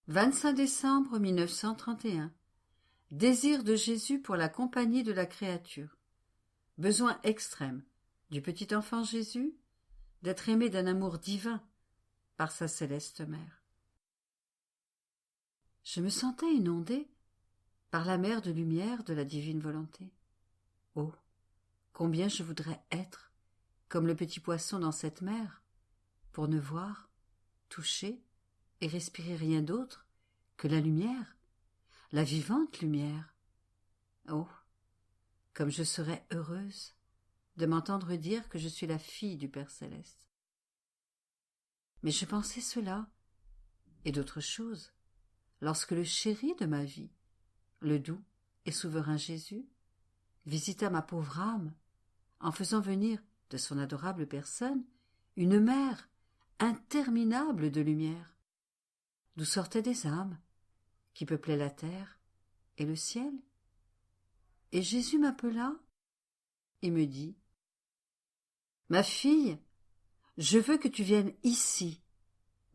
25 décembre 1931. Désir de Jésus pour la compagnie de la créature. Besoin extrême du petit enfant Jésus d'être aimé d'un amour divin par sa céleste mère. Je me sentais inondée par la mer de lumière de la divine volonté. Oh, combien je voudrais être comme le petit poisson dans cette mer, pour ne voir, toucher et respirer rien d'autre que la lumière, la vivante lumière. Oh, comme je serais heureuse de m'entendre dire que je suis la fille du Père Céleste. Mais je pensais cela, et d'autres choses, lorsque le chéri de ma vie, le doux et souverain Jésus, visita ma pauvre âme en faisant venir de son adorable personne une mer interminable de lumière, d'où sortaient des âmes qui peuplaient la terre et le ciel. Et Jésus m'appela et me dit : « Ma fille, je veux que tu viennes ici,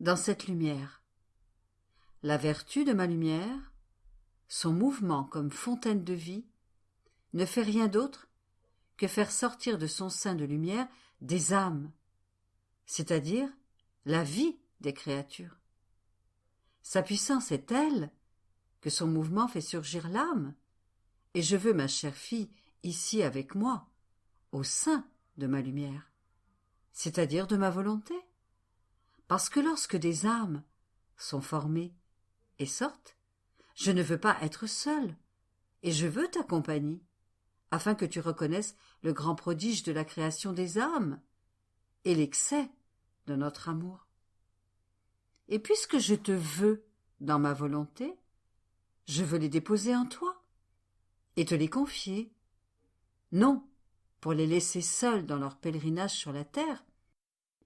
dans cette lumière. La vertu de ma lumière, son mouvement comme fontaine de vie, ne fait rien d'autre que faire sortir de son sein de lumière des âmes, c'est-à-dire la vie des créatures. Sa puissance est telle que son mouvement fait surgir l'âme, et je veux ma chère fille ici avec moi, au sein de ma lumière, c'est-à-dire de ma volonté. Parce que lorsque des âmes sont formées et sortent, je ne veux pas être seule, et je veux ta compagnie, afin que tu reconnaisses le grand prodige de la création des âmes et l'excès de notre amour. Et puisque je te veux dans ma volonté, je veux les déposer en toi et te les confier, non pour les laisser seuls dans leur pèlerinage sur la terre,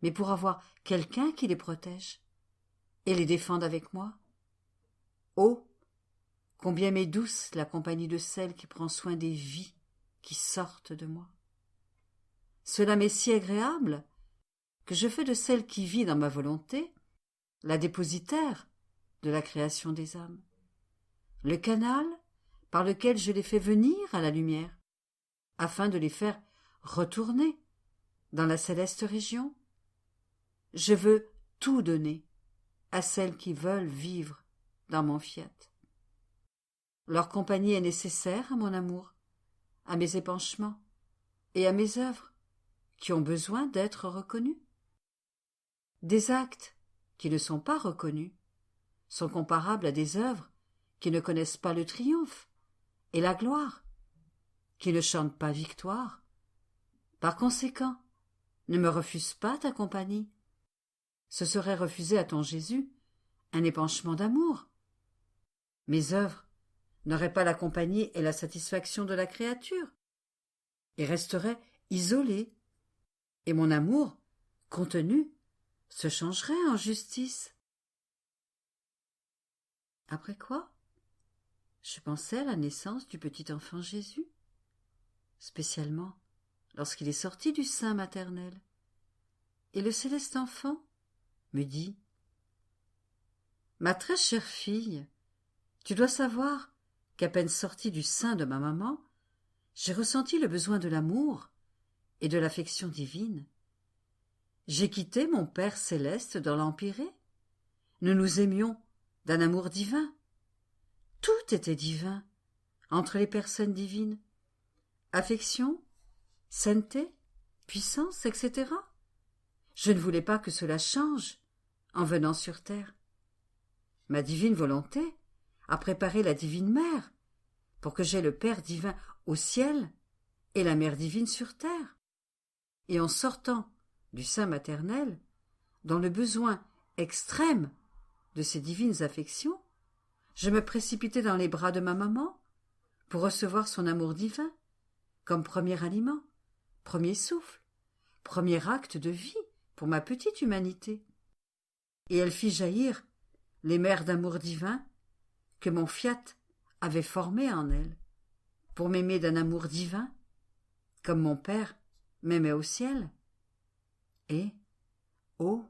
mais pour avoir quelqu'un qui les protège et les défende avec moi. Oh, combien m'est douce la compagnie de celle qui prend soin des vies qui sortent de moi. Cela m'est si agréable que je fais de celle qui vit dans ma volonté la dépositaire de la création des âmes, le canal par lequel je les fais venir à la lumière, afin de les faire retourner dans la céleste région. Je veux tout donner à celles qui veulent vivre dans mon fiat. Leur compagnie est nécessaire à mon amour, à mes épanchements et à mes œuvres qui ont besoin d'être reconnus. Des actes qui ne sont pas reconnus sont comparables à des œuvres qui ne connaissent pas le triomphe et la gloire, qui ne chantent pas victoire. Par conséquent, ne me refuse pas ta compagnie. Ce serait refuser à ton Jésus un épanchement d'amour. Mes œuvres n'auraient pas la compagnie et la satisfaction de la créature, et resteraient isolées, et mon amour, contenu, se changerait en justice. Après quoi, je pensais à la naissance du petit enfant Jésus, spécialement lorsqu'il est sorti du sein maternel, et le céleste enfant me dit : « Ma très chère fille, tu dois savoir qu'à peine sortie du sein de ma maman, j'ai ressenti le besoin de l'amour et de l'affection divine. J'ai quitté mon Père céleste dans l'Empyrée. Nous nous aimions d'un amour divin. Tout était divin entre les personnes divines. Affection, sainteté, puissance, etc. Je ne voulais pas que cela change en venant sur terre. Ma divine volonté a préparé la divine mère pour que j'aie le Père divin au ciel et la mère divine sur terre. Et en sortant du sein maternel, dans le besoin extrême de ces divines affections, je me précipitai dans les bras de ma maman pour recevoir son amour divin comme premier aliment, premier souffle, premier acte de vie pour ma petite humanité. Et elle fit jaillir les mers d'amour divin que mon fiat avait formées en elle, pour m'aimer d'un amour divin, comme mon Père m'aimait au ciel. Et, oh,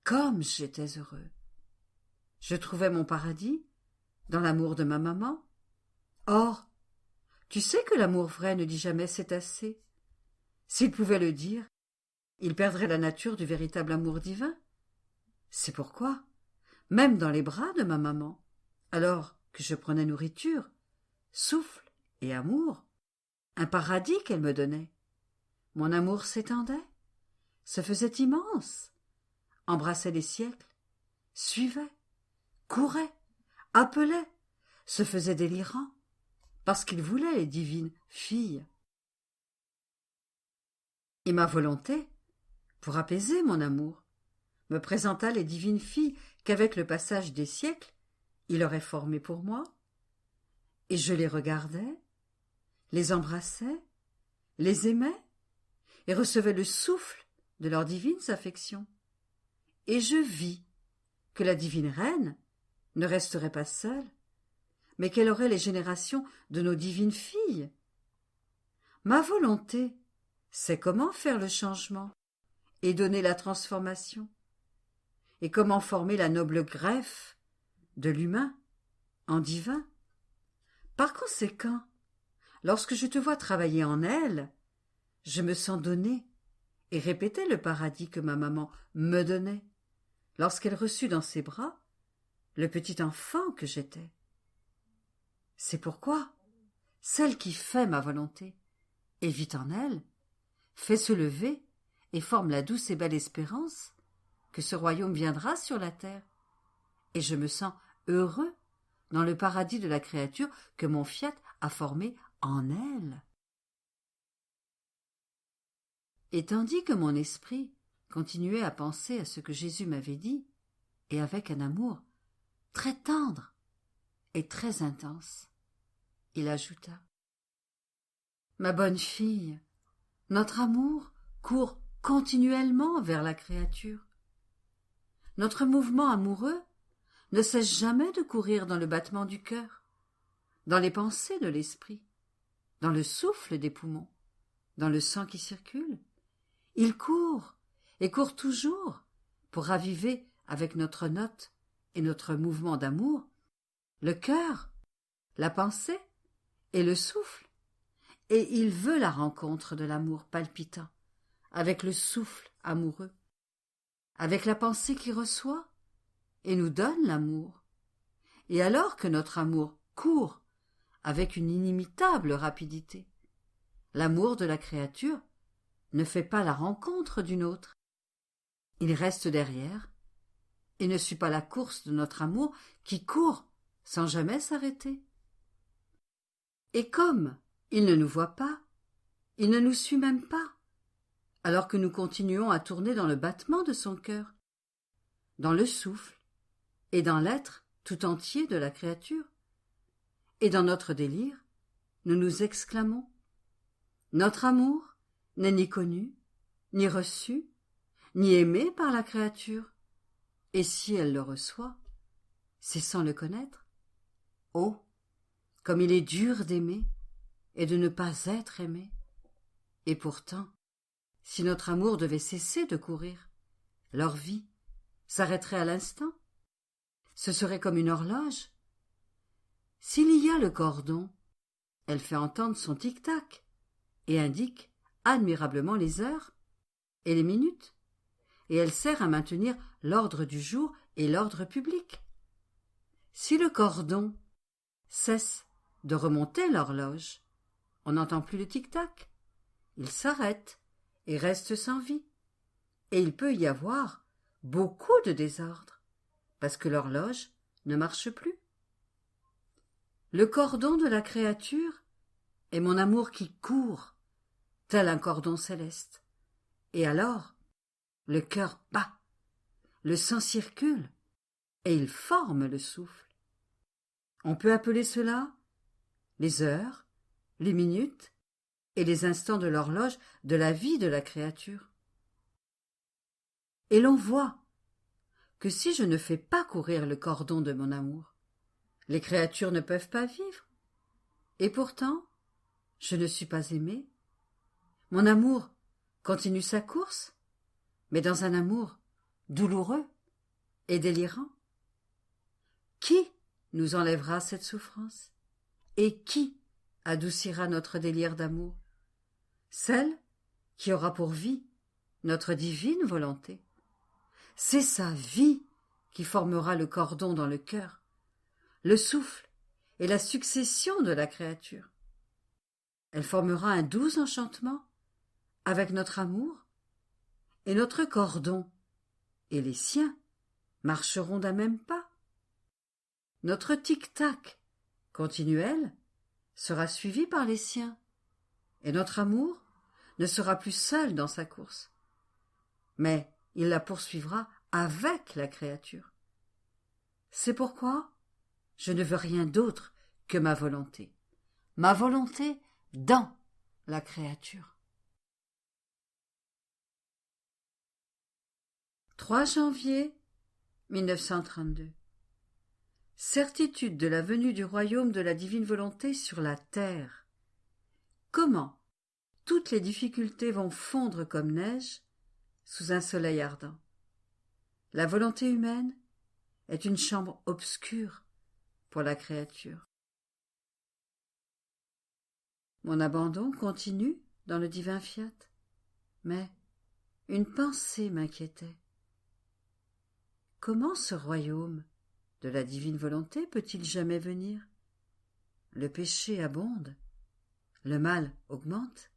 comme j'étais heureux! Je trouvais mon paradis dans l'amour de ma maman. Or, tu sais que l'amour vrai ne dit jamais c'est assez. S'il pouvait le dire, il perdrait la nature du véritable amour divin. C'est pourquoi, même dans les bras de ma maman, alors que je prenais nourriture, souffle et amour, un paradis qu'elle me donnait, mon amour s'étendait, se faisait immense, embrassait les siècles, suivait, courait, appelait, se faisait délirant, parce qu'il voulait les divines filles. Et ma volonté, pour apaiser mon amour, me présenta les divines filles qu'avec le passage des siècles, il aurait formées pour moi, et je les regardais, les embrassais, les aimais, et recevais le souffle de leurs divines affections. Et je vis que la divine reine ne resterait pas seule, mais qu'elle aurait les générations de nos divines filles. Ma volonté sait comment faire le changement et donner la transformation, et comment former la noble greffe de l'humain en divin. Par conséquent, lorsque je te vois travailler en elle, je me sens donner et répéter le paradis que ma maman me donnait, lorsqu'elle reçut dans ses bras le petit enfant que j'étais. C'est pourquoi celle qui fait ma volonté et vit en elle, fait se lever et forme la douce et belle espérance que ce royaume viendra sur la terre. Et je me sens heureux dans le paradis de la créature que mon fiat a formé en elle. Et tandis que mon esprit continuait à penser à ce que Jésus m'avait dit, et avec un amour très tendre et très intense, il ajouta: Ma bonne fille, notre amour court continuellement vers la créature. Notre mouvement amoureux ne cesse jamais de courir dans le battement du cœur, dans les pensées de l'esprit, dans le souffle des poumons, dans le sang qui circule. Il court et court toujours pour raviver avec notre note et notre mouvement d'amour le cœur, la pensée et le souffle. Et il veut la rencontre de l'amour palpitant avec le souffle amoureux, avec la pensée qui reçoit et nous donne l'amour. Et alors que notre amour court avec une inimitable rapidité, l'amour de la créature ne fait pas la rencontre d'une autre. Il reste derrière et ne suit pas la course de notre amour qui court sans jamais s'arrêter. Et comme il ne nous voit pas, il ne nous suit même pas, alors que nous continuons à tourner dans le battement de son cœur, dans le souffle et dans l'être tout entier de la créature. Et dans notre délire, nous nous exclamons: notre amour n'est ni connu, ni reçu, ni aimé par la créature. Et si elle le reçoit, c'est sans le connaître. Oh, comme il est dur d'aimer et de ne pas être aimé. Et pourtant, si notre amour devait cesser de courir, leur vie s'arrêterait à l'instant. Ce serait comme une horloge. S'il y a le cordon, elle fait entendre son tic-tac et indique admirablement les heures et les minutes, et elle sert à maintenir l'ordre du jour et l'ordre public. Si le cordon cesse de remonter l'horloge, on n'entend plus le tic-tac. Il s'arrête et reste sans vie. Et il peut y avoir beaucoup de désordre, parce que l'horloge ne marche plus. Le cordon de la créature est mon amour qui court, tel un cordon céleste. Et alors, le cœur bat, le sang circule, et il forme le souffle. On peut appeler cela les heures, les minutes et les instants de l'horloge de la vie de la créature. Et l'on voit que si je ne fais pas courir le cordon de mon amour, les créatures ne peuvent pas vivre. Et pourtant, je ne suis pas aimée. Mon amour continue sa course, mais dans un amour douloureux et délirant. nous enlèvera cette souffrance? Et qui adoucira notre délire d'amour? Celle qui aura pour vie notre divine volonté. C'est sa vie qui formera le cordon dans le cœur, le souffle et la succession de la créature. Elle formera un doux enchantement avec notre amour, et notre cordon et les siens marcheront d'un même pas. Notre tic-tac continuel sera suivi par les siens, et notre amour ne sera plus seul dans sa course, mais il la poursuivra avec la créature. C'est pourquoi je ne veux rien d'autre que ma volonté dans la créature. 3 janvier 1932. Certitude de la venue du royaume de la divine volonté sur la terre. Comment toutes les difficultés vont fondre comme neige sous un soleil ardent. La volonté humaine est une chambre obscure pour la créature. Mon abandon continue dans le divin fiat, mais une pensée m'inquiétait. Comment ce royaume de la divine volonté peut-il jamais venir? Le péché abonde, le mal augmente.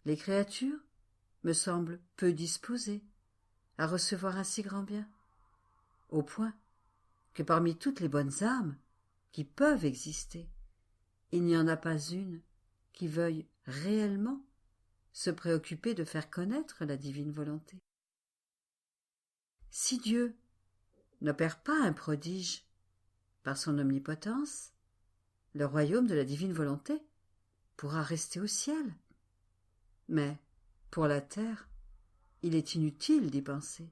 Les créatures me semblent peu disposées à recevoir un si grand bien, au point que parmi toutes les bonnes âmes qui peuvent exister, il n'y en a pas une qui veuille réellement se préoccuper de faire connaître la divine volonté. Si Dieu n'opère pas un prodige par son omnipotence, le royaume de la divine volonté pourra rester au ciel. Mais pour la terre, il est inutile d'y penser.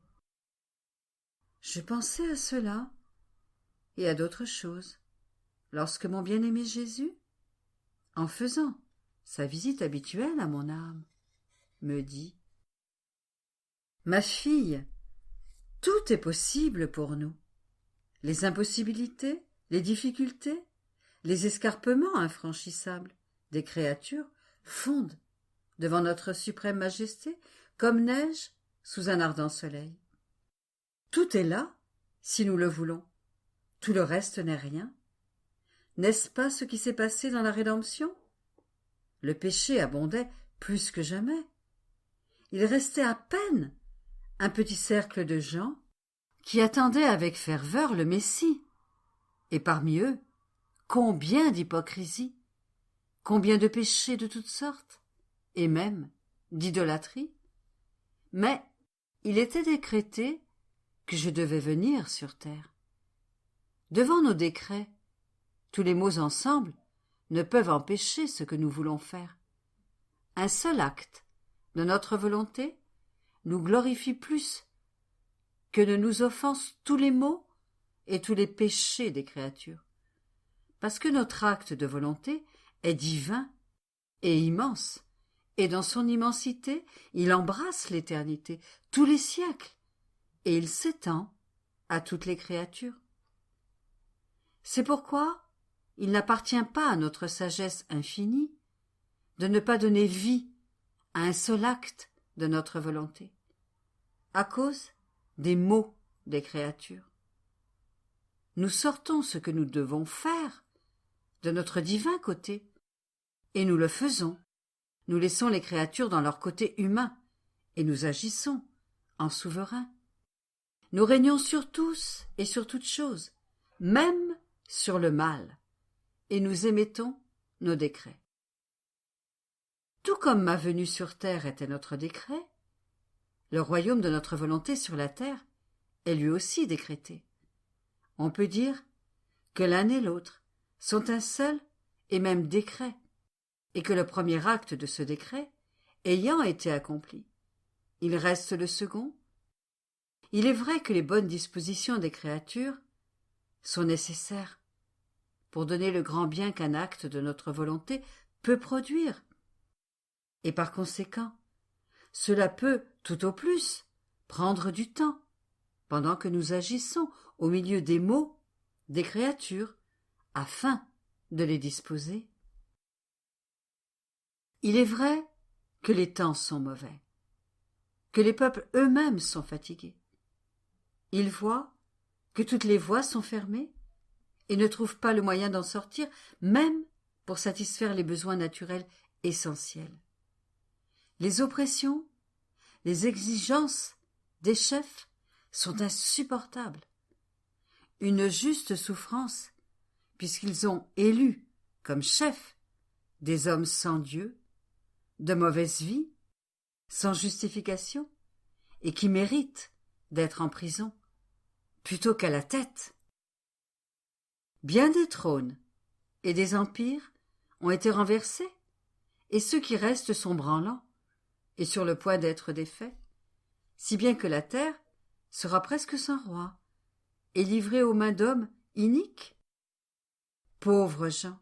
Je pensais à cela et à d'autres choses lorsque mon bien-aimé Jésus, en faisant sa visite habituelle à mon âme, me dit « Ma fille, tout est possible pour nous. Les impossibilités, les difficultés, les escarpements infranchissables des créatures fondent devant notre suprême majesté comme neige sous un ardent soleil. Tout est là, si nous le voulons. Tout le reste n'est rien. N'est-ce pas ce qui s'est passé dans la rédemption? Le péché abondait plus que jamais. Il restait à peine un petit cercle de gens qui attendaient avec ferveur le Messie. Et parmi eux, combien d'hypocrisie, combien de péchés de toutes sortes, et même d'idolâtrie. Mais il était décrété que je devais venir sur terre. Devant nos décrets, tous les mots ensemble ne peuvent empêcher ce que nous voulons faire. Un seul acte de notre volonté nous glorifie plus que ne nous offensent tous les maux et tous les péchés des créatures. Parce que notre acte de volonté est divin et immense, et dans son immensité, il embrasse l'éternité, tous les siècles, et il s'étend à toutes les créatures. C'est pourquoi il n'appartient pas à notre sagesse infinie de ne pas donner vie à un seul acte de notre volonté, à cause des maux des créatures. Nous sortons ce que nous devons faire de notre divin côté, et nous le faisons. Nous laissons les créatures dans leur côté humain, et nous agissons en souverains. Nous régnons sur tous et sur toutes choses, même sur le mal, et nous émettons nos décrets. Tout comme ma venue sur terre était notre décret, le royaume de notre volonté sur la terre est lui aussi décrété. On peut dire que l'un et l'autre sont un seul et même décret, et que le premier acte de ce décret ayant été accompli, il reste le second. Il est vrai que les bonnes dispositions des créatures sont nécessaires pour donner le grand bien qu'un acte de notre volonté peut produire, et par conséquent, cela peut, tout au plus, prendre du temps, pendant que nous agissons au milieu des maux des créatures, afin de les disposer. Il est vrai que les temps sont mauvais, que les peuples eux-mêmes sont fatigués. Ils voient que toutes les voies sont fermées et ne trouvent pas le moyen d'en sortir, même pour satisfaire les besoins naturels essentiels. Les oppressions, les exigences des chefs sont insupportables. Une juste souffrance, puisqu'ils ont élu comme chefs des hommes sans Dieu, de mauvaise vie, sans justification, et qui méritent d'être en prison, plutôt qu'à la tête. Bien des trônes et des empires ont été renversés, et ceux qui restent sont branlants, et sur le point d'être défaits, si bien que la terre sera presque sans roi, et livrée aux mains d'hommes iniques. Pauvres gens,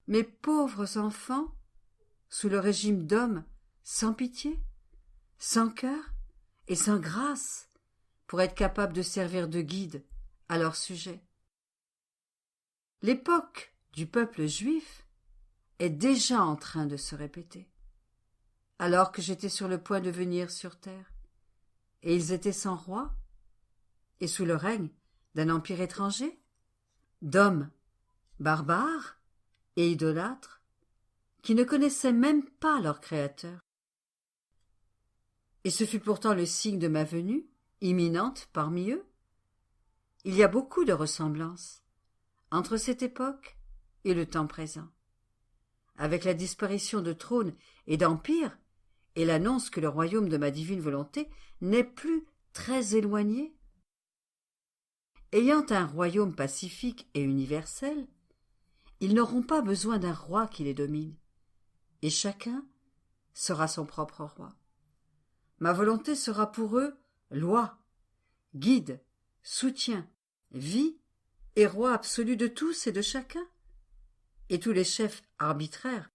mes pauvres enfants, sous le régime d'hommes sans pitié, sans cœur et sans grâce, pour être capables de servir de guide à leur sujet. L'époque du peuple juif est déjà en train de se répéter, alors que j'étais sur le point de venir sur terre, et ils étaient sans roi, et sous le règne d'un empire étranger, d'hommes barbares et idolâtres, qui ne connaissaient même pas leur Créateur. Et ce fut pourtant le signe de ma venue, imminente parmi eux. Il y a beaucoup de ressemblances entre cette époque et le temps présent. Avec la disparition de trônes et d'empires, et l'annonce que le royaume de ma divine volonté n'est plus très éloigné. Ayant un royaume pacifique et universel, ils n'auront pas besoin d'un roi qui les domine, et chacun sera son propre roi. Ma volonté sera pour eux loi, guide, soutien, vie et roi absolu de tous et de chacun. Et tous les chefs arbitraires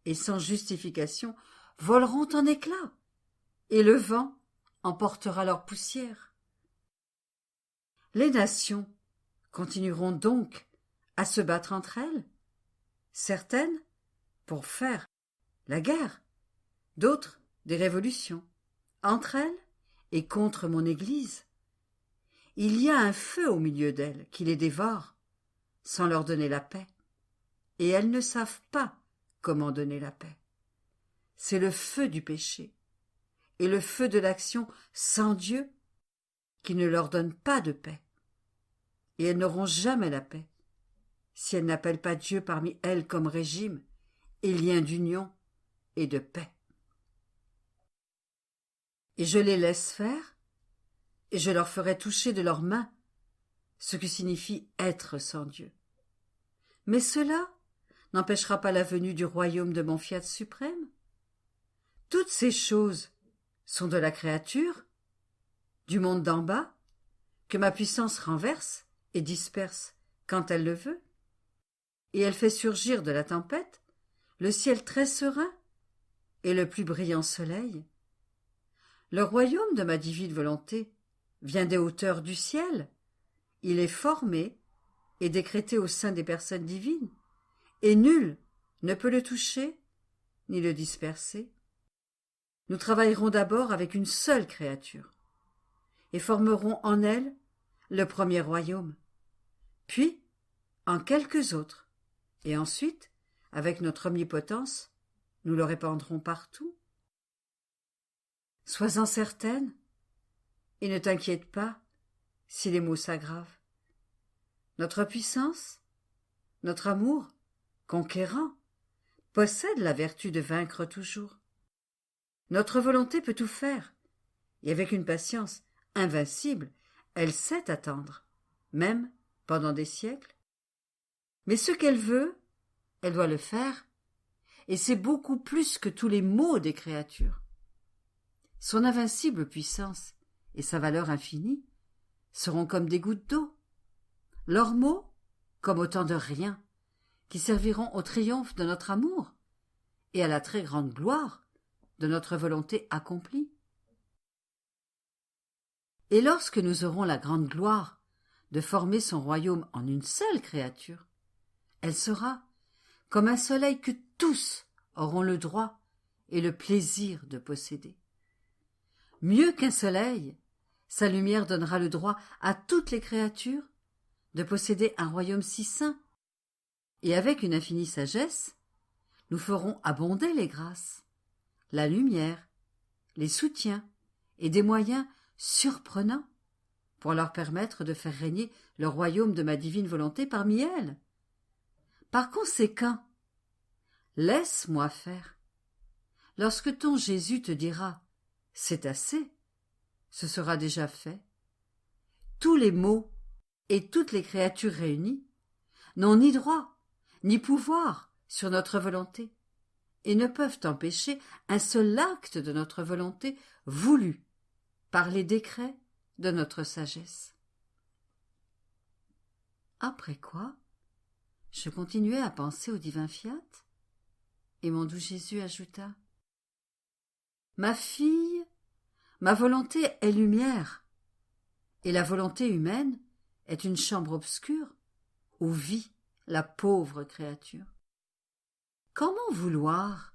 et sans justification voleront en éclats, et le vent emportera leur poussière. Les nations continueront donc à se battre entre elles, certaines pour faire la guerre, d'autres des révolutions, entre elles et contre mon Église. Il y a un feu au milieu d'elles qui les dévore, sans leur donner la paix, et elles ne savent pas comment donner la paix. C'est le feu du péché et le feu de l'action sans Dieu qui ne leur donne pas de paix. Et elles n'auront jamais la paix si elles n'appellent pas Dieu parmi elles comme régime et lien d'union et de paix. Et je les laisse faire, et je leur ferai toucher de leurs mains ce que signifie être sans Dieu. Mais cela n'empêchera pas la venue du royaume de mon Fiat suprême. Toutes ces choses sont de la créature, du monde d'en bas, que ma puissance renverse et disperse quand elle le veut, et elle fait surgir de la tempête le ciel très serein et le plus brillant soleil. Le royaume de ma divine volonté vient des hauteurs du ciel. Il est formé et décrété au sein des personnes divines, et nul ne peut le toucher ni le disperser. Nous travaillerons d'abord avec une seule créature, et formerons en elle le premier royaume, puis en quelques autres, et ensuite, avec notre omnipotence, nous le répandrons partout. Sois-en certaine, et ne t'inquiète pas si les maux s'aggravent. Notre puissance, notre amour, conquérant, possède la vertu de vaincre toujours. Notre volonté peut tout faire, et avec une patience invincible, elle sait attendre, même pendant des siècles. Mais ce qu'elle veut, elle doit le faire, et c'est beaucoup plus que tous les maux des créatures. Son invincible puissance et sa valeur infinie seront comme des gouttes d'eau, leurs mots comme autant de rien, qui serviront au triomphe de notre amour et à la très grande gloire de notre volonté accomplie. Et lorsque nous aurons la grande gloire de former son royaume en une seule créature, elle sera comme un soleil que tous auront le droit et le plaisir de posséder. Mieux qu'un soleil, sa lumière donnera le droit à toutes les créatures de posséder un royaume si saint, et avec une infinie sagesse, nous ferons abonder les grâces, la lumière, les soutiens et des moyens surprenants pour leur permettre de faire régner le royaume de ma divine volonté parmi elles. Par conséquent, laisse-moi faire. Lorsque ton Jésus te dira « c'est assez », ce sera déjà fait. Tous les maux et toutes les créatures réunies n'ont ni droit ni pouvoir sur notre volonté et ne peuvent empêcher un seul acte de notre volonté voulu par les décrets de notre sagesse. Après quoi, je continuai à penser au divin fiat, et mon doux Jésus ajouta « Ma fille, ma volonté est lumière, et la volonté humaine est une chambre obscure où vit la pauvre créature. Comment vouloir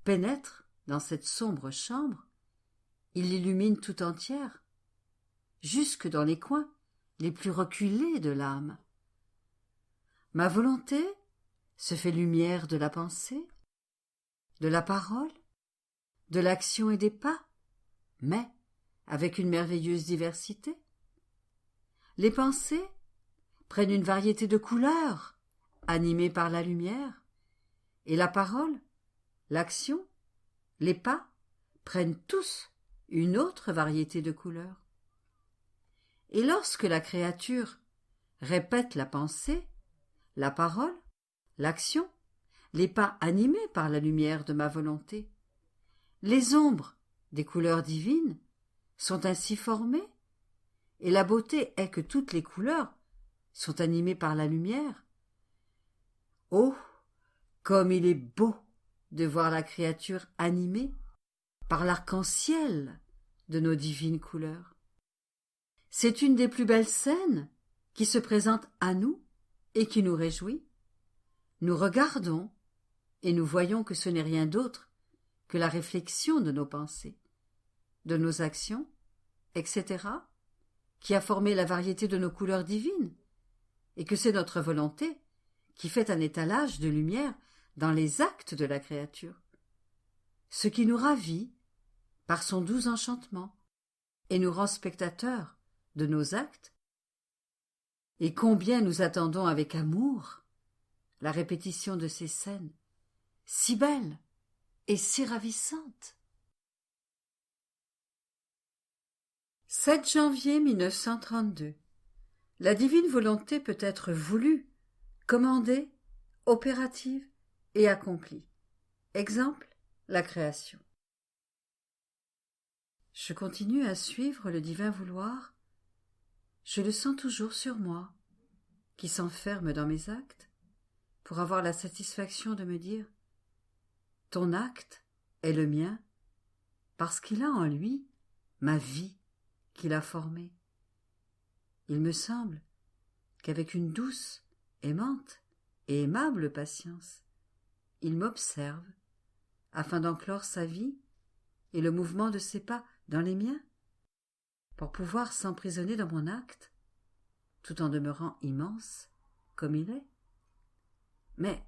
pénètre dans cette sombre chambre, il l'illumine tout entière, jusque dans les coins les plus reculés de l'âme. Ma volonté se fait lumière de la pensée, de la parole, de l'action et des pas, mais avec une merveilleuse diversité. Les pensées prennent une variété de couleurs, animées par la lumière, et la parole, l'action, les pas prennent tous une autre variété de couleurs. Et lorsque la créature répète la pensée, la parole, l'action, les pas animés par la lumière de ma volonté, les ombres des couleurs divines sont ainsi formées, et la beauté est que toutes les couleurs sont animées par la lumière. Oh, comme il est beau de voir la créature animée par l'arc-en-ciel de nos divines couleurs. C'est une des plus belles scènes qui se présente à nous et qui nous réjouit. Nous regardons et nous voyons que ce n'est rien d'autre que la réflexion de nos pensées, de nos actions, etc., qui a formé la variété de nos couleurs divines, et que c'est notre volonté qui fait un étalage de lumière dans les actes de la créature, ce qui nous ravit par son doux enchantement et nous rend spectateurs de nos actes, et combien nous attendons avec amour la répétition de ces scènes si belles et si ravissantes. 7 janvier 1932. La divine volonté peut être voulue, commandée, opérative et accomplie. Exemple, la création. Je continue à suivre le divin vouloir. Je le sens toujours sur moi, qui s'enferme dans mes actes, pour avoir la satisfaction de me dire « Ton acte est le mien, parce qu'il a en lui ma vie qu'il a formée. » Il me semble qu'avec une douce, aimante et aimable patience, il m'observe, afin d'enclore sa vie et le mouvement de ses pas dans les miens, pour pouvoir s'emprisonner dans mon acte, tout en demeurant immense comme il est. Mais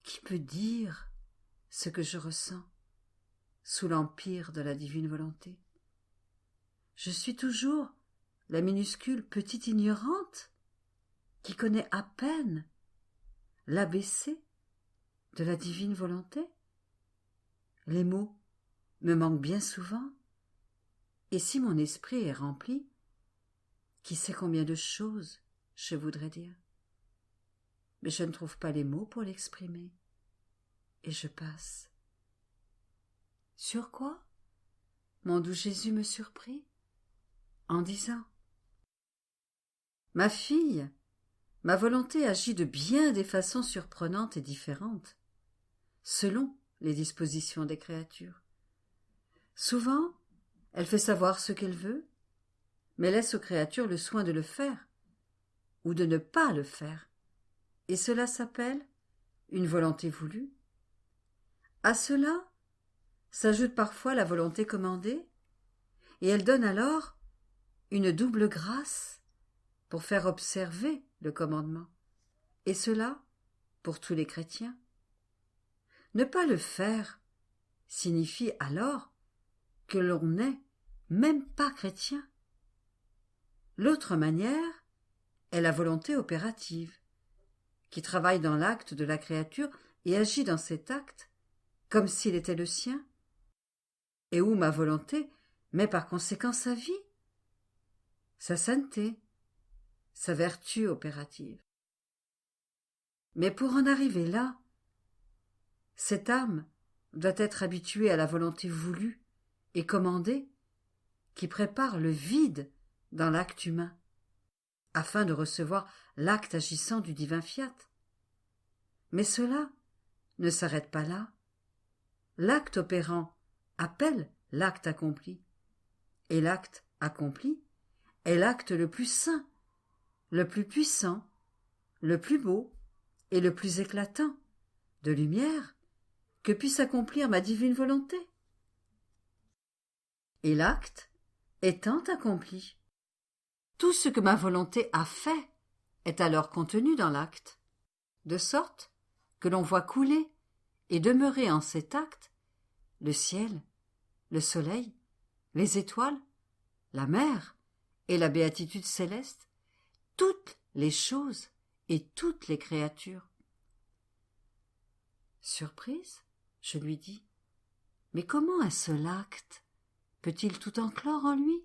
qui peut dire ce que je ressens sous l'empire de la divine volonté? Je suis toujours la minuscule petite ignorante qui connaît à peine l'ABC de la divine volonté. Les mots me manquent bien souvent, et si mon esprit est rempli, qui sait combien de choses je voudrais dire. Mais je ne trouve pas les mots pour l'exprimer, et je passe. Sur quoi mon doux Jésus me surprit en disant « Ma fille, ma volonté agit de bien des façons surprenantes et différentes, selon les dispositions des créatures. Souvent, elle fait savoir ce qu'elle veut, mais laisse aux créatures le soin de le faire ou de ne pas le faire. Et cela s'appelle une volonté voulue. À cela s'ajoute parfois la volonté commandée, et elle donne alors une double grâce pour faire observer le commandement, et cela pour tous les chrétiens. Ne pas le faire signifie alors que l'on n'est même pas chrétien. L'autre manière est la volonté opérative, qui travaille dans l'acte de la créature et agit dans cet acte comme s'il était le sien, et où ma volonté met par conséquent sa vie, sa sainteté, sa vertu opérative. Mais pour en arriver là, cette âme doit être habituée à la volonté voulue et commandée qui prépare le vide dans l'acte humain, afin de recevoir l'acte agissant du divin fiat. Mais cela ne s'arrête pas là. L'acte opérant appelle l'acte accompli, et l'acte accompli est l'acte le plus saint, le plus puissant, le plus beau et le plus éclatant de lumière que puisse accomplir ma divine volonté. Et l'acte étant accompli, tout ce que ma volonté a fait est alors contenu dans l'acte, de sorte que l'on voit couler et demeurer en cet acte le ciel, le soleil, les étoiles, la mer et la béatitude céleste, toutes les choses et toutes les créatures. Surprise, je lui dis, mais comment un seul acte peut-il tout enclore en lui?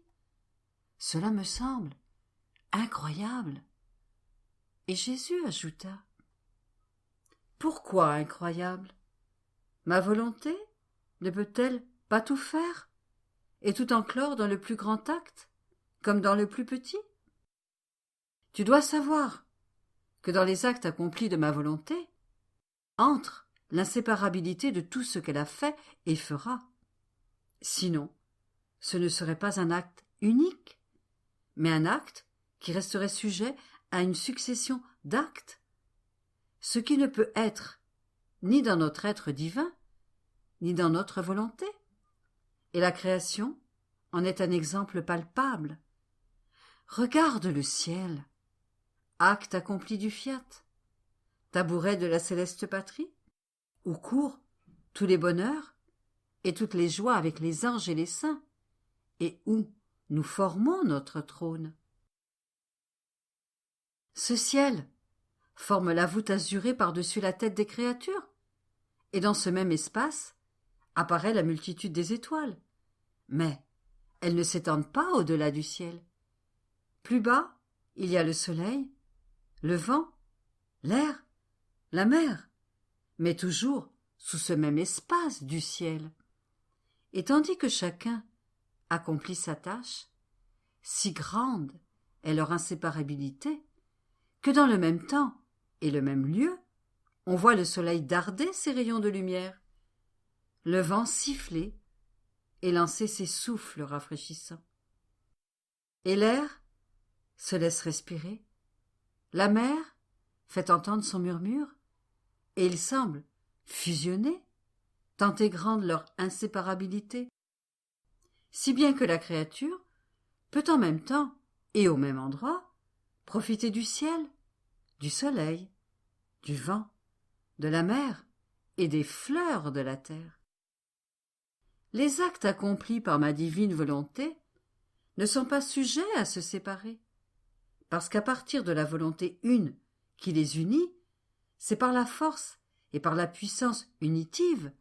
Cela me semble incroyable. Et Jésus ajouta, pourquoi incroyable? Ma volonté ne peut-elle pas tout faire et tout enclore dans le plus grand acte, comme dans le plus petit? Tu dois savoir que dans les actes accomplis de ma volonté entre l'inséparabilité de tout ce qu'elle a fait et fera. Sinon, ce ne serait pas un acte unique, mais un acte qui resterait sujet à une succession d'actes, ce qui ne peut être ni dans notre être divin, ni dans notre volonté. Et la création en est un exemple palpable. Regarde le ciel, acte accompli du fiat, tabouret de la céleste patrie, où courent tous les bonheurs et toutes les joies avec les anges et les saints, et où nous formons notre trône. Ce ciel forme la voûte azurée par-dessus la tête des créatures, et dans ce même espace apparaît la multitude des étoiles, mais elles ne s'étendent pas au-delà du ciel. Plus bas, il y a le soleil, le vent, l'air, la mer, mais toujours sous ce même espace du ciel. Et tandis que chacun accomplit sa tâche, si grande est leur inséparabilité, que dans le même temps et le même lieu, on voit le soleil darder ses rayons de lumière, le vent siffler et lancer ses souffles rafraîchissants. Et l'air se laisse respirer, la mer fait entendre son murmure, et ils semblent fusionner, tant est grande leur inséparabilité, si bien que la créature peut en même temps et au même endroit profiter du ciel, du soleil, du vent, de la mer et des fleurs de la terre. Les actes accomplis par ma divine volonté ne sont pas sujets à se séparer, parce qu'à partir de la volonté une qui les unit, c'est par la force et par la puissance unitive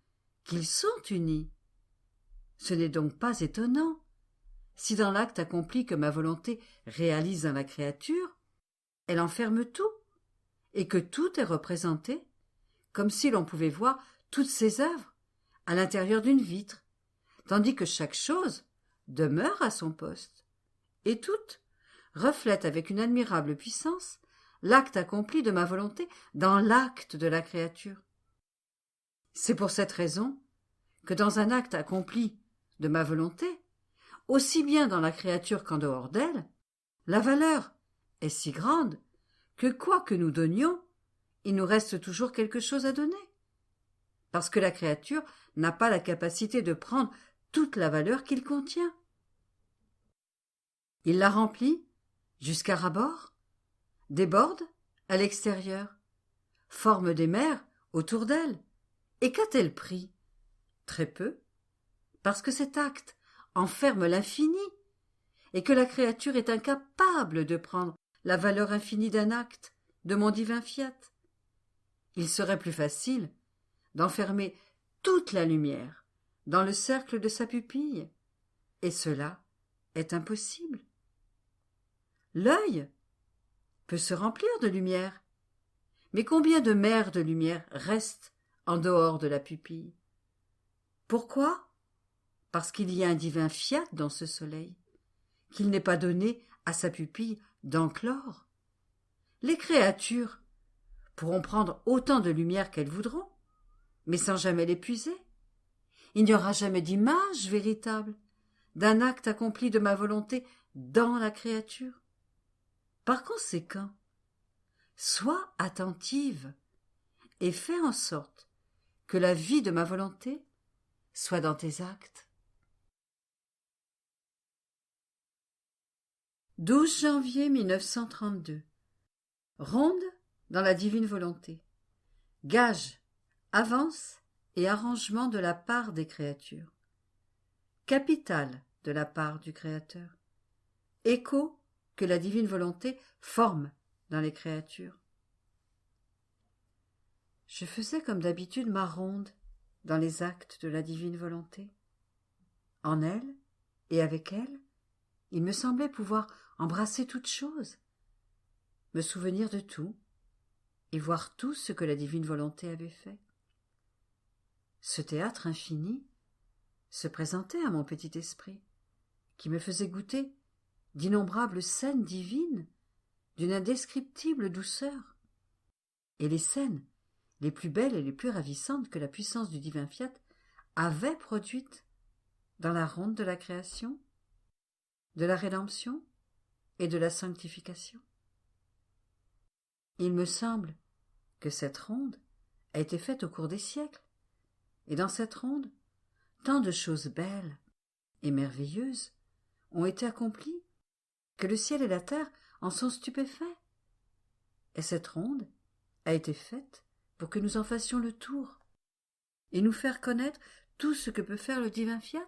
qu'ils sont unis. Ce n'est donc pas étonnant si dans l'acte accompli que ma volonté réalise dans la créature, elle enferme tout, et que tout est représenté, comme si l'on pouvait voir toutes ses œuvres à l'intérieur d'une vitre, tandis que chaque chose demeure à son poste, et toutes reflètent avec une admirable puissance l'acte accompli de ma volonté dans l'acte de la créature. C'est pour cette raison que dans un acte accompli de ma volonté, aussi bien dans la créature qu'en dehors d'elle, la valeur est si grande que quoi que nous donnions, il nous reste toujours quelque chose à donner, parce que la créature n'a pas la capacité de prendre toute la valeur qu'il contient. Il la remplit jusqu'à ras-bord, déborde à l'extérieur, forme des mers autour d'elle. Et qu'a-t-elle pris? Très peu, parce que cet acte enferme l'infini, et que la créature est incapable de prendre la valeur infinie d'un acte, de mon divin fiat. Il serait plus facile d'enfermer toute la lumière dans le cercle de sa pupille, et cela est impossible. L'œil peut se remplir de lumière, mais combien de mers de lumière restent en dehors de la pupille? Pourquoi? Parce qu'il y a un divin fiat dans ce soleil, qu'il n'est pas donné à sa pupille d'enclore. Les créatures pourront prendre autant de lumière qu'elles voudront, mais sans jamais l'épuiser. Il n'y aura jamais d'image véritable d'un acte accompli de ma volonté dans la créature. Par conséquent, sois attentive et fais en sorte que la vie de ma volonté soit dans tes actes. 12 janvier 1932. Ronde dans la divine volonté. Gage, avance et arrangement de la part des créatures. Capital de la part du Créateur. Écho que la divine volonté forme dans les créatures. Je faisais comme d'habitude ma ronde dans les actes de la divine volonté. En elle et avec elle, il me semblait pouvoir embrasser toute chose, me souvenir de tout et voir tout ce que la divine volonté avait fait. Ce théâtre infini se présentait à mon petit esprit, qui me faisait goûter d'innombrables scènes divines d'une indescriptible douceur. Et les scènes les plus belles et les plus ravissantes que la puissance du divin fiat avait produites dans la ronde de la création, de la rédemption et de la sanctification. Il me semble que cette ronde a été faite au cours des siècles, et dans cette ronde, tant de choses belles et merveilleuses ont été accomplies que le ciel et la terre en sont stupéfaits. Et cette ronde a été faite pour que nous en fassions le tour et nous faire connaître tout ce que peut faire le divin fiat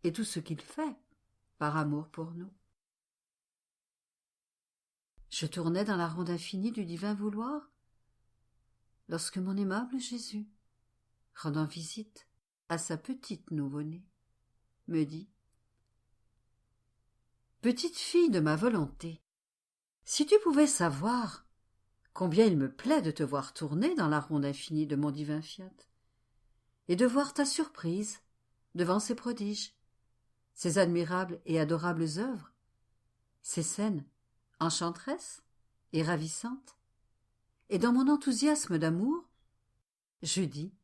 et tout ce qu'il fait par amour pour nous. Je tournais dans la ronde infinie du divin vouloir lorsque mon aimable Jésus, rendant visite à sa petite nouveau-née, me dit: « Petite fille de ma volonté, si tu pouvais savoir combien il me plaît de te voir tourner dans la ronde infinie de mon divin fiat, et de voir ta surprise devant ces prodiges, ces admirables et adorables œuvres, ces scènes enchanteresses et ravissantes, et dans mon enthousiasme d'amour, je dis: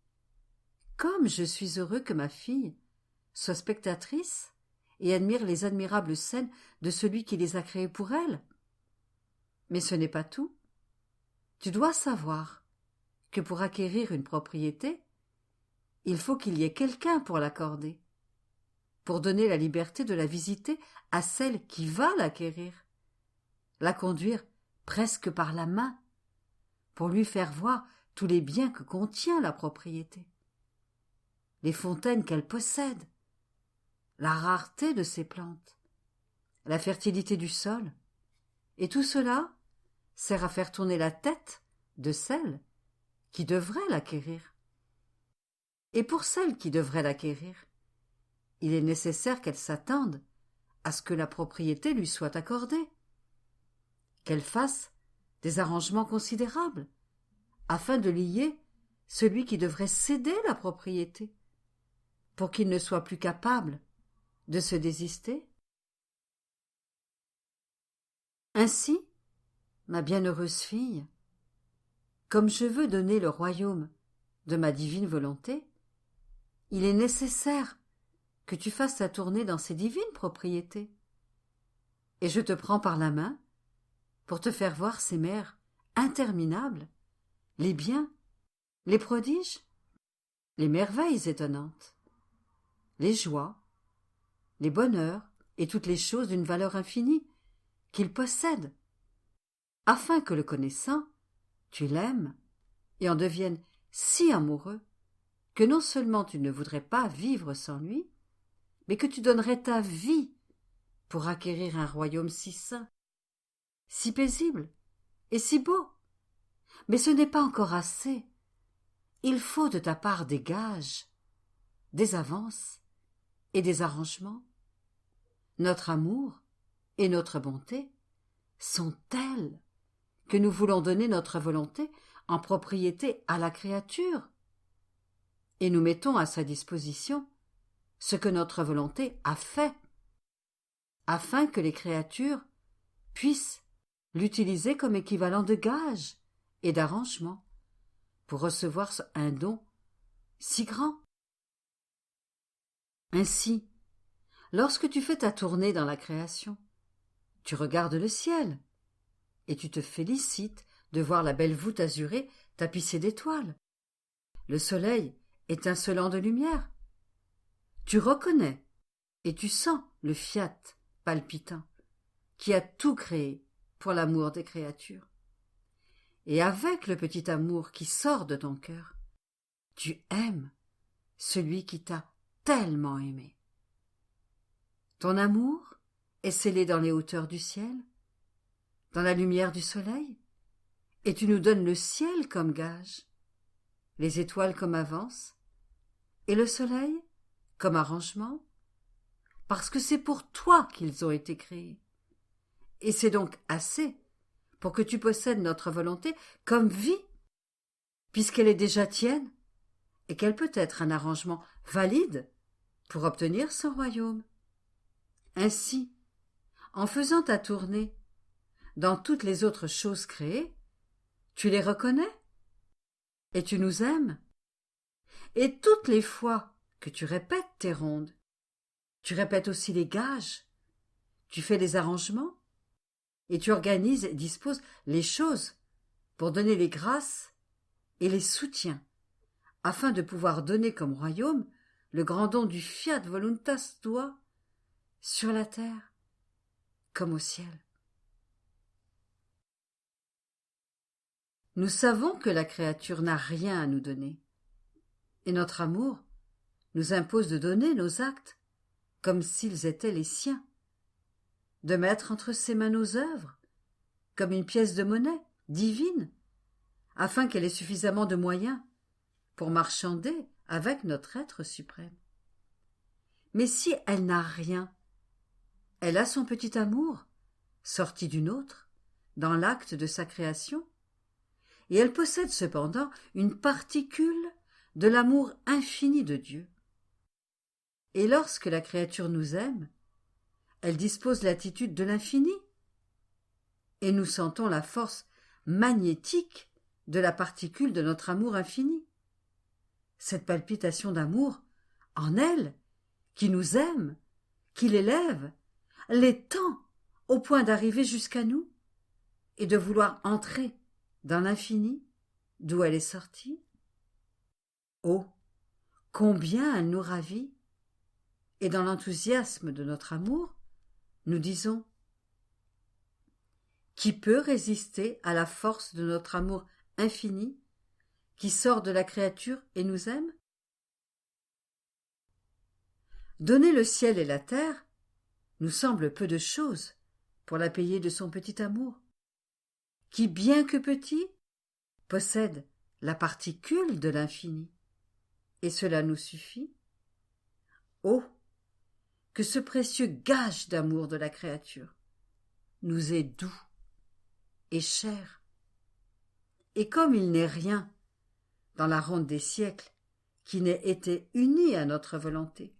comme je suis heureux que ma fille soit spectatrice et admire les admirables scènes de celui qui les a créées pour elle. Mais ce n'est pas tout. Tu dois savoir que pour acquérir une propriété, il faut qu'il y ait quelqu'un pour l'accorder, pour donner la liberté de la visiter à celle qui va l'acquérir, la conduire presque par la main, pour lui faire voir tous les biens que contient la propriété, les fontaines qu'elle possède, la rareté de ses plantes, la fertilité du sol, et tout cela sert à faire tourner la tête de celle qui devrait l'acquérir. Et pour celle qui devrait l'acquérir, il est nécessaire qu'elle s'attende à ce que la propriété lui soit accordée, qu'elle fasse des arrangements considérables, afin de lier celui qui devrait céder la propriété, pour qu'il ne soit plus capable de se désister. Ainsi, ma bienheureuse fille, comme je veux donner le royaume de ma divine volonté, il est nécessaire que tu fasses ta tournée dans ces divines propriétés. Et je te prends par la main pour te faire voir ces mers interminables, les biens, les prodiges, les merveilles étonnantes, les joies, les bonheurs et toutes les choses d'une valeur infinie qu'il possède, afin que le connaissant, tu l'aimes et en deviennes si amoureux que non seulement tu ne voudrais pas vivre sans lui, mais que tu donnerais ta vie pour acquérir un royaume si saint, si paisible et si beau. Mais ce n'est pas encore assez. Il faut de ta part des gages, des avances et des arrangements. Notre amour et notre bonté sont tels que nous voulons donner notre volonté en propriété à la créature, et nous mettons à sa disposition ce que notre volonté a fait, afin que les créatures puissent l'utiliser comme équivalent de gage et d'arrangement pour recevoir un don si grand. Ainsi, lorsque tu fais ta tournée dans la création, tu regardes le ciel et tu te félicites de voir la belle voûte azurée tapissée d'étoiles, le soleil étincelant de lumière. Tu reconnais et tu sens le fiat palpitant qui a tout créé pour l'amour des créatures. Et avec le petit amour qui sort de ton cœur, tu aimes celui qui t'a tellement aimé. Ton amour est scellé dans les hauteurs du ciel, dans la lumière du soleil, et tu nous donnes le ciel comme gage, les étoiles comme avance, et le soleil comme arrangement, parce que c'est pour toi qu'ils ont été créés. Et c'est donc assez pour que tu possèdes notre volonté comme vie, puisqu'elle est déjà tienne, et qu'elle peut être un arrangement valide pour obtenir son royaume. Ainsi, en faisant ta tournée dans toutes les autres choses créées, tu les reconnais et tu nous aimes. Et toutes les fois que tu répètes tes rondes, tu répètes aussi les gages, tu fais les arrangements, et tu organises et disposes les choses pour donner les grâces et les soutiens, afin de pouvoir donner comme royaume le grand don du fiat voluntas tua sur la terre comme au ciel. Nous savons que la créature n'a rien à nous donner, et notre amour nous impose de donner nos actes comme s'ils étaient les siens, de mettre entre ses mains nos œuvres comme une pièce de monnaie divine, afin qu'elle ait suffisamment de moyens pour marchander avec notre être suprême. Mais si elle n'a rien, elle a son petit amour, sorti d'une autre, dans l'acte de sa création, et elle possède cependant une particule de l'amour infini de Dieu. Et lorsque la créature nous aime, elle dispose l'attitude de l'infini, et nous sentons la force magnétique de la particule de notre amour infini. Cette palpitation d'amour, en elle, qui nous aime, qui l'élève, l'étend au point d'arriver jusqu'à nous et de vouloir entrer dans l'infini d'où elle est sortie. Oh, combien elle nous ravit! Et dans l'enthousiasme de notre amour, nous disons: qui peut résister à la force de notre amour infini qui sort de la créature et nous aime? Donner le ciel et la terre nous semble peu de chose pour la payer de son petit amour, qui, bien que petit, possède la particule de l'infini, et cela nous suffit. Oh, que ce précieux gage d'amour de la créature nous est doux et cher. Et comme il n'est rien dans la ronde des siècles qui n'ait été uni à notre volonté,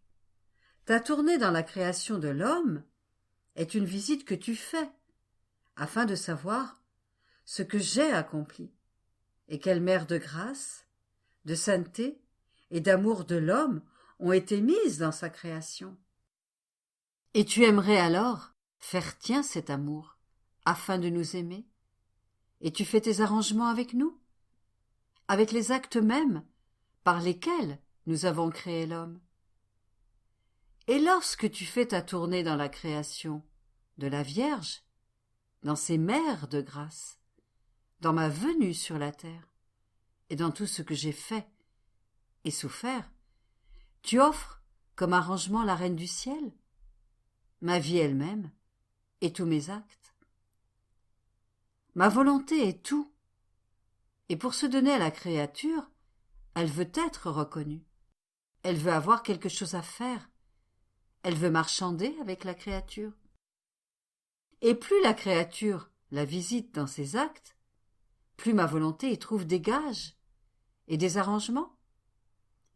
ta tournée dans la création de l'homme est une visite que tu fais, afin de savoir ce que j'ai accompli, et quelles mers de grâce, de sainteté et d'amour de l'homme ont été mises dans sa création. Et tu aimerais alors faire tien cet amour afin de nous aimer, et tu fais tes arrangements avec nous, avec les actes mêmes par lesquels nous avons créé l'homme. Et lorsque tu fais ta tournée dans la création de la Vierge, dans ses mers de grâce, dans ma venue sur la terre, et dans tout ce que j'ai fait et souffert, tu offres comme arrangement la Reine du ciel, ma vie elle-même et tous mes actes. Ma volonté est tout, et pour se donner à la créature, elle veut être reconnue, elle veut avoir quelque chose à faire, elle veut marchander avec la créature. Et plus la créature la visite dans ses actes, plus ma volonté y trouve des gages et des arrangements,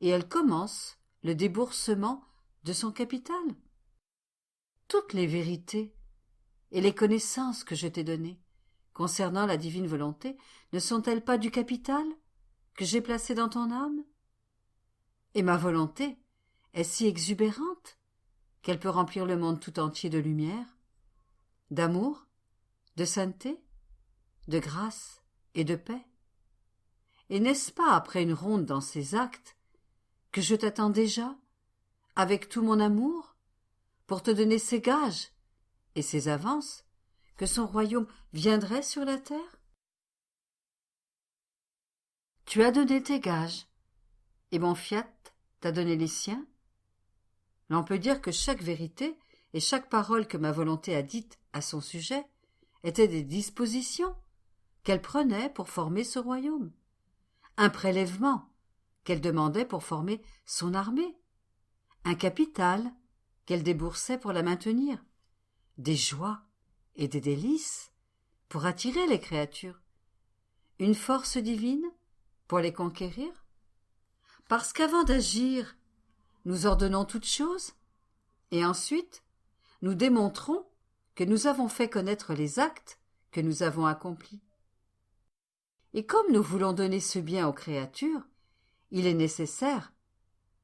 et elle commence le déboursement de son capital. Toutes les vérités et les connaissances que je t'ai données concernant la divine volonté ne sont-elles pas du capital que j'ai placé dans ton âme? Et ma volonté est si exubérante qu'elle peut remplir le monde tout entier de lumière, d'amour, de sainteté, de grâce et de paix. Et n'est-ce pas après une ronde dans ces actes que je t'attends déjà, avec tout mon amour, pour te donner ces gages et ces avances, que son royaume viendrait sur la terre? Tu as donné tes gages, et mon fiat t'a donné les siens. L'on peut dire que chaque vérité et chaque parole que ma volonté a dite à son sujet étaient des dispositions qu'elle prenait pour former ce royaume, un prélèvement qu'elle demandait pour former son armée, un capital qu'elle déboursait pour la maintenir, des joies et des délices pour attirer les créatures, une force divine pour les conquérir, parce qu'avant d'agir, nous ordonnons toutes choses, et ensuite nous démontrons que nous avons fait connaître les actes que nous avons accomplis. Et comme nous voulons donner ce bien aux créatures, il est nécessaire,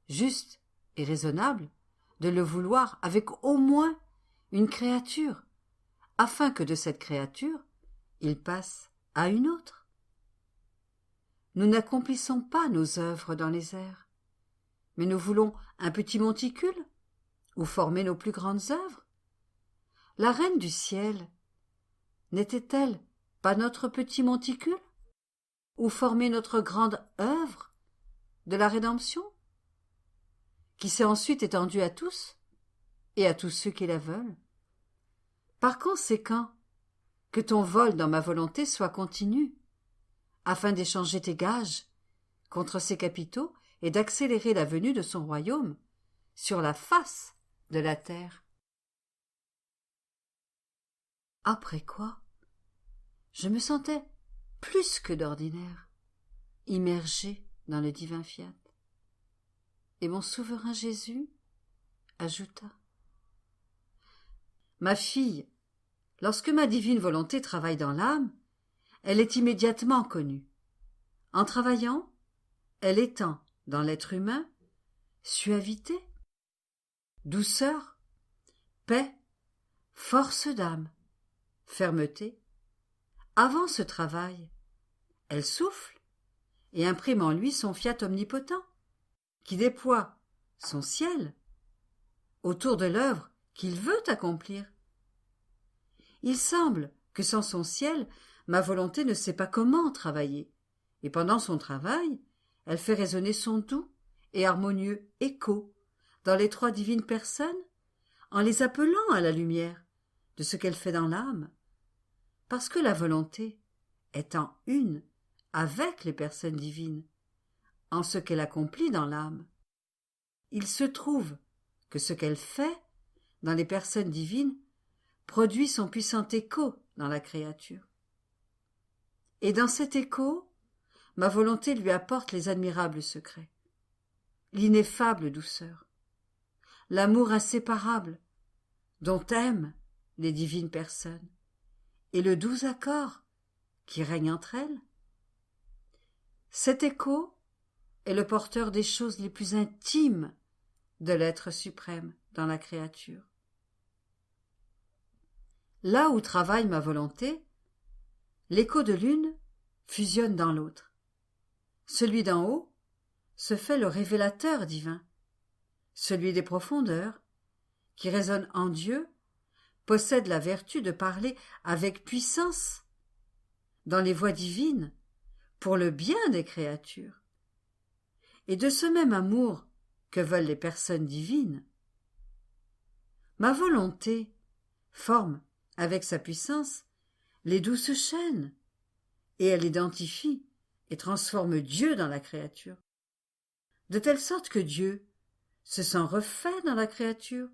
juste et raisonnable, de le vouloir avec au moins une créature, afin que de cette créature, il passe à une autre. Nous n'accomplissons pas nos œuvres dans les airs, mais nous voulons un petit monticule où former nos plus grandes œuvres. La Reine du ciel n'était-elle pas notre petit monticule où former notre grande œuvre de la rédemption, qui s'est ensuite étendue à tous et à tous ceux qui la veulent? Par conséquent, que ton vol dans ma volonté soit continu, afin d'échanger tes gages contre ses capitaux et d'accélérer la venue de son royaume sur la face de la terre. Après quoi, je me sentais plus que d'ordinaire immergé dans le divin fiat. Et mon souverain Jésus ajouta: Ma fille, lorsque ma divine volonté travaille dans l'âme, elle est immédiatement connue. En travaillant, elle étend dans l'être humain suavité, douceur, paix, force d'âme, fermeté. Avant ce travail, elle souffle et imprime en lui son fiat omnipotent, qui déploie son ciel autour de l'œuvre qu'il veut accomplir. Il semble que sans son ciel, ma volonté ne sait pas comment travailler, et pendant son travail, elle fait résonner son doux et harmonieux écho dans les trois divines personnes, en les appelant à la lumière de ce qu'elle fait dans l'âme, parce que la volonté étant une avec les personnes divines, en ce qu'elle accomplit dans l'âme, il se trouve que ce qu'elle fait dans les personnes divines produit son puissant écho dans la créature. Et dans cet écho, ma volonté lui apporte les admirables secrets, l'ineffable douceur, l'amour inséparable dont aiment les divines personnes, et le doux accord qui règne entre elles. Cet écho est le porteur des choses les plus intimes de l'être suprême dans la créature. Là où travaille ma volonté, l'écho de l'une fusionne dans l'autre. Celui d'en haut se fait le révélateur divin. Celui des profondeurs, qui résonne en Dieu, possède la vertu de parler avec puissance dans les voies divines pour le bien des créatures. Et de ce même amour que veulent les personnes divines, ma volonté forme, avec sa puissance, les douces chaînes, et elle identifie et transforme Dieu dans la créature, de telle sorte que Dieu se sent refait dans la créature,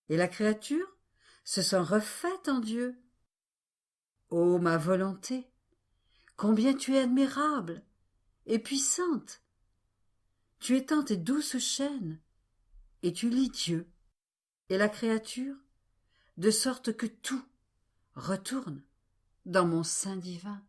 et la créature se sent refaite en Dieu. Ô ma volonté, combien tu es admirable et puissante! Tu étends tes douces chaînes, et tu lis Dieu et la créature, de sorte que tout retourne dans mon sein divin.